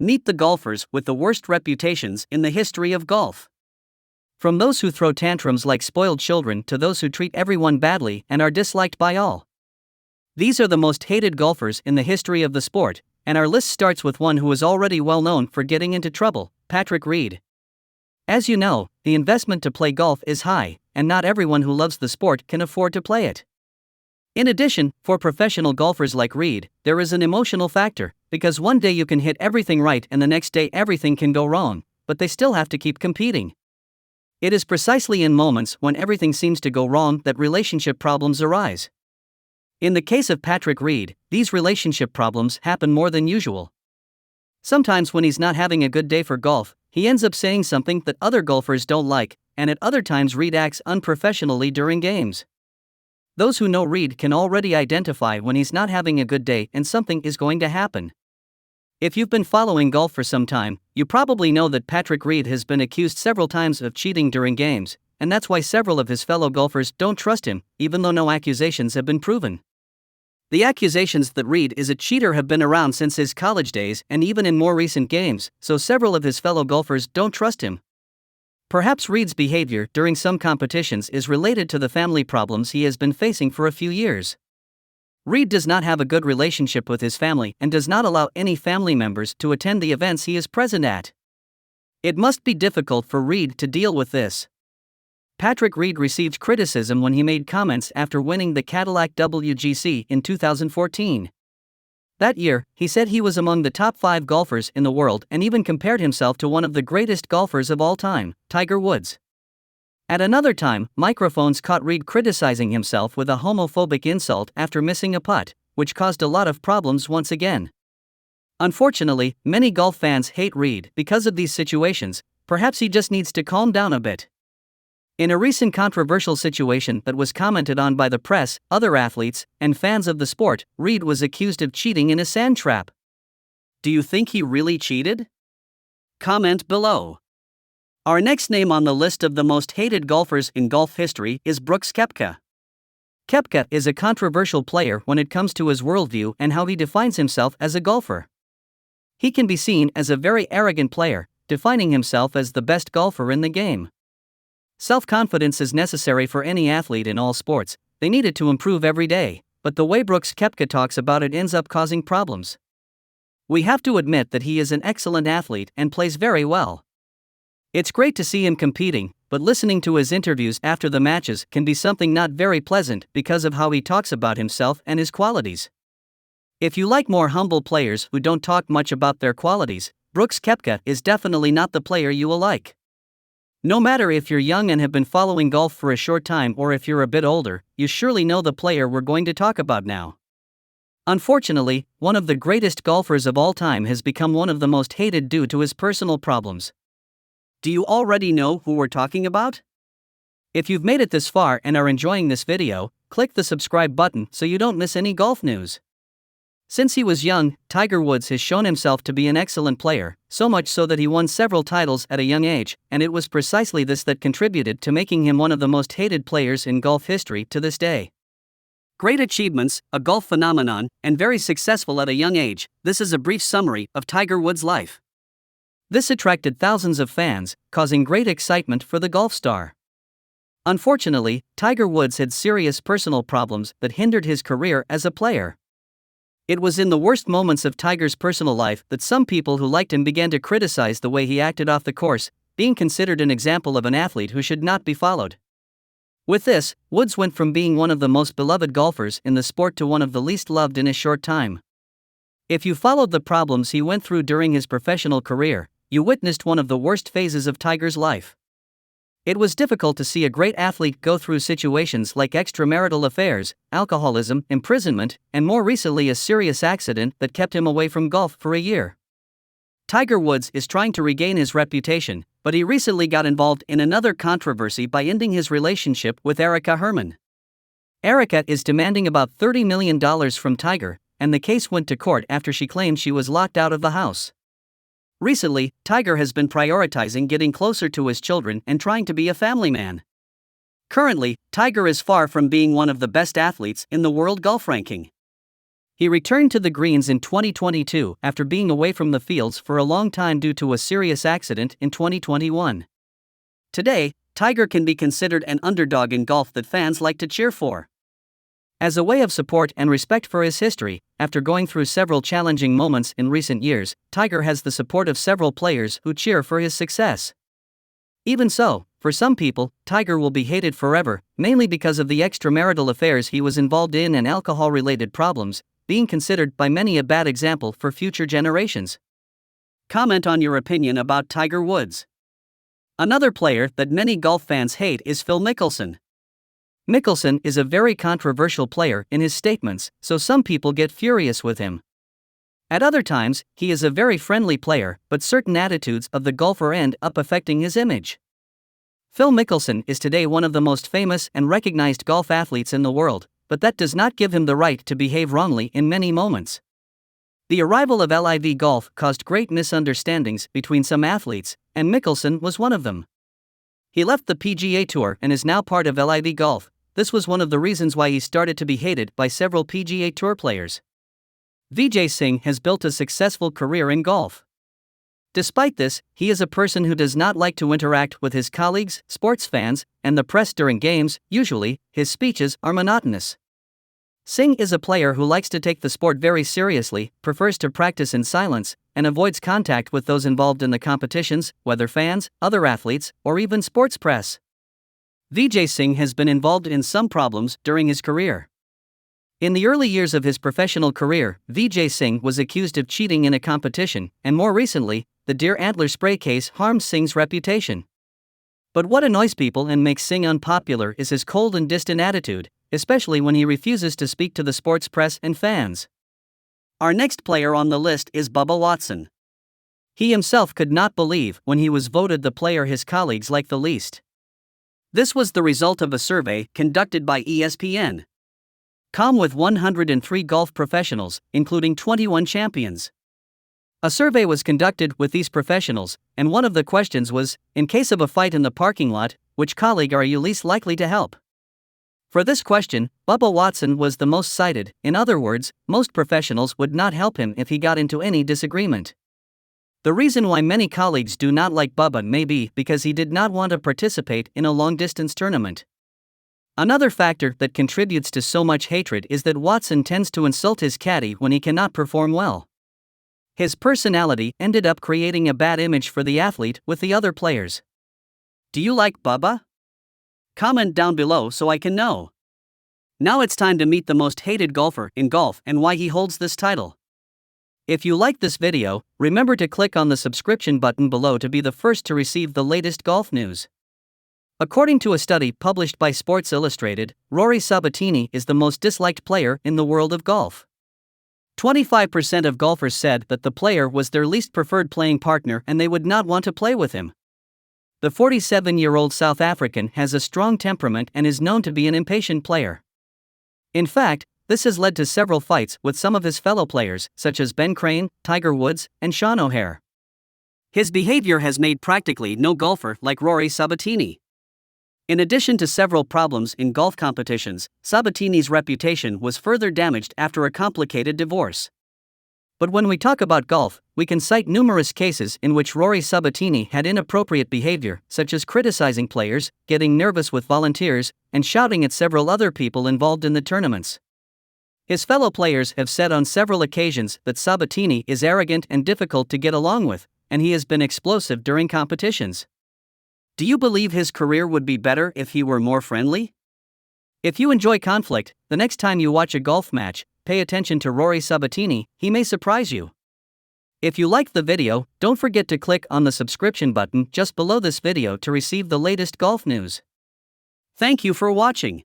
Meet the golfers with the worst reputations in the history of golf. From those who throw tantrums like spoiled children to those who treat everyone badly and are disliked by all. These are the most hated golfers in the history of the sport, and our list starts with one who is already well known for getting into trouble, Patrick Reed. As you know, the investment to play golf is high, and not everyone who loves the sport can afford to play it. In addition, for professional golfers like Reed, there is an emotional factor, because one day you can hit everything right and the next day everything can go wrong, but they still have to keep competing. It is precisely in moments when everything seems to go wrong that relationship problems arise. In the case of Patrick Reed, these relationship problems happen more than usual. Sometimes when he's not having a good day for golf, he ends up saying something that other golfers don't like, and at other times Reed acts unprofessionally during games. Those who know Reed can already identify when he's not having a good day and something is going to happen. If you've been following golf for some time, you probably know that Patrick Reed has been accused several times of cheating during games, and that's why several of his fellow golfers don't trust him, even though no accusations have been proven. The accusations that Reed is a cheater have been around since his college days and even in more recent games, so several of his fellow golfers don't trust him. Perhaps Reed's behavior during some competitions is related to the family problems he has been facing for a few years. Reed does not have a good relationship with his family and does not allow any family members to attend the events he is present at. It must be difficult for Reed to deal with this. Patrick Reed received criticism when he made comments after winning the Cadillac WGC in 2014. That year, he said he was among the top 5 golfers in the world and even compared himself to one of the greatest golfers of all time, Tiger Woods. At another time, microphones caught Reed criticizing himself with a homophobic insult after missing a putt, which caused a lot of problems once again. Unfortunately, many golf fans hate Reed because of these situations. Perhaps he just needs to calm down a bit. In a recent controversial situation that was commented on by the press, other athletes, and fans of the sport, Reed was accused of cheating in a sand trap. Do you think he really cheated? Comment below. Our next name on the list of the most hated golfers in golf history is Brooks Koepka. Koepka is a controversial player when it comes to his worldview and how he defines himself as a golfer. He can be seen as a very arrogant player, defining himself as the best golfer in the game. Self-confidence is necessary for any athlete in all sports. They need it to improve every day, but the way Brooks Koepka talks about it ends up causing problems. We have to admit that he is an excellent athlete and plays very well. It's great to see him competing, but listening to his interviews after the matches can be something not very pleasant because of how he talks about himself and his qualities. If you like more humble players who don't talk much about their qualities, Brooks Koepka is definitely not the player you will like. No matter if you're young and have been following golf for a short time or if you're a bit older, you surely know the player we're going to talk about now. Unfortunately, one of the greatest golfers of all time has become one of the most hated due to his personal problems. Do you already know who we're talking about? If you've made it this far and are enjoying this video, click the subscribe button so you don't miss any golf news. Since he was young, Tiger Woods has shown himself to be an excellent player, so much so that he won several titles at a young age, and it was precisely this that contributed to making him one of the most hated players in golf history to this day. Great achievements, a golf phenomenon, and very successful at a young age. This is a brief summary of Tiger Woods' life. This attracted thousands of fans, causing great excitement for the golf star. Unfortunately, Tiger Woods had serious personal problems that hindered his career as a player. It was in the worst moments of Tiger's personal life that some people who liked him began to criticize the way he acted off the course, being considered an example of an athlete who should not be followed. With this, Woods went from being one of the most beloved golfers in the sport to one of the least loved in a short time. If you followed the problems he went through during his professional career, you witnessed one of the worst phases of Tiger's life. It was difficult to see a great athlete go through situations like extramarital affairs, alcoholism, imprisonment, and more recently a serious accident that kept him away from golf for a year. Tiger Woods is trying to regain his reputation, but he recently got involved in another controversy by ending his relationship with Erica Herman. Erica is demanding about $30 million from Tiger, and the case went to court after she claimed she was locked out of the house. Recently, Tiger has been prioritizing getting closer to his children and trying to be a family man. Currently, Tiger is far from being one of the best athletes in the world golf ranking. He returned to the greens in 2022 after being away from the fields for a long time due to a serious accident in 2021. Today, Tiger can be considered an underdog in golf that fans like to cheer for. As a way of support and respect for his history, after going through several challenging moments in recent years, Tiger has the support of several players who cheer for his success. Even so, for some people, Tiger will be hated forever, mainly because of the extramarital affairs he was involved in and alcohol-related problems, being considered by many a bad example for future generations. Comment on your opinion about Tiger Woods. Another player that many golf fans hate is Phil Mickelson. Mickelson is a very controversial player in his statements, so some people get furious with him. At other times, he is a very friendly player, but certain attitudes of the golfer end up affecting his image. Phil Mickelson is today one of the most famous and recognized golf athletes in the world, but that does not give him the right to behave wrongly in many moments. The arrival of LIV Golf caused great misunderstandings between some athletes, and Mickelson was one of them. He left the PGA Tour and is now part of LIV Golf. This was one of the reasons why he started to be hated by several PGA Tour players. Vijay Singh has built a successful career in golf. Despite this, he is a person who does not like to interact with his colleagues, sports fans, and the press during games. Usually, his speeches are monotonous. Singh is a player who likes to take the sport very seriously, prefers to practice in silence, and avoids contact with those involved in the competitions, whether fans, other athletes, or even sports press. Vijay Singh has been involved in some problems during his career. In the early years of his professional career, Vijay Singh was accused of cheating in a competition, and more recently, the deer antler spray case harmed Singh's reputation. But what annoys people and makes Singh unpopular is his cold and distant attitude, especially when he refuses to speak to the sports press and fans. Our next player on the list is Bubba Watson. He himself could not believe when he was voted the player his colleagues liked the least. This was the result of a survey conducted by ESPN.com with 103 golf professionals, including 21 champions. A survey was conducted with these professionals, and one of the questions was, in case of a fight in the parking lot, which colleague are you least likely to help? For this question, Bubba Watson was the most cited. In other words, most professionals would not help him if he got into any disagreement. The reason why many colleagues do not like Bubba may be because he did not want to participate in a long-distance tournament. Another factor that contributes to so much hatred is that Watson tends to insult his caddy when he cannot perform well. His personality ended up creating a bad image for the athlete with the other players. Do you like Bubba? Comment down below so I can know. Now it's time to meet the most hated golfer in golf and why he holds this title. If you like this video, remember to click on the subscription button below to be the first to receive the latest golf news. According to a study published by Sports Illustrated, Rory Sabbatini is the most disliked player in the world of golf. 25% of golfers said that the player was their least preferred playing partner and they would not want to play with him. The 47-year-old South African has a strong temperament and is known to be an impatient player. In fact, this has led to several fights with some of his fellow players, such as Ben Crane, Tiger Woods, and Sean O'Haire. His behavior has made practically no golfer like Rory Sabbatini. In addition to several problems in golf competitions, Sabbatini's reputation was further damaged after a complicated divorce. But when we talk about golf, we can cite numerous cases in which Rory Sabbatini had inappropriate behavior, such as criticizing players, getting nervous with volunteers, and shouting at several other people involved in the tournaments. His fellow players have said on several occasions that Sabbatini is arrogant and difficult to get along with, and he has been explosive during competitions. Do you believe his career would be better if he were more friendly? If you enjoy conflict, the next time you watch a golf match, pay attention to Rory Sabbatini, he may surprise you. If you liked the video, don't forget to click on the subscription button just below this video to receive the latest golf news. Thank you for watching.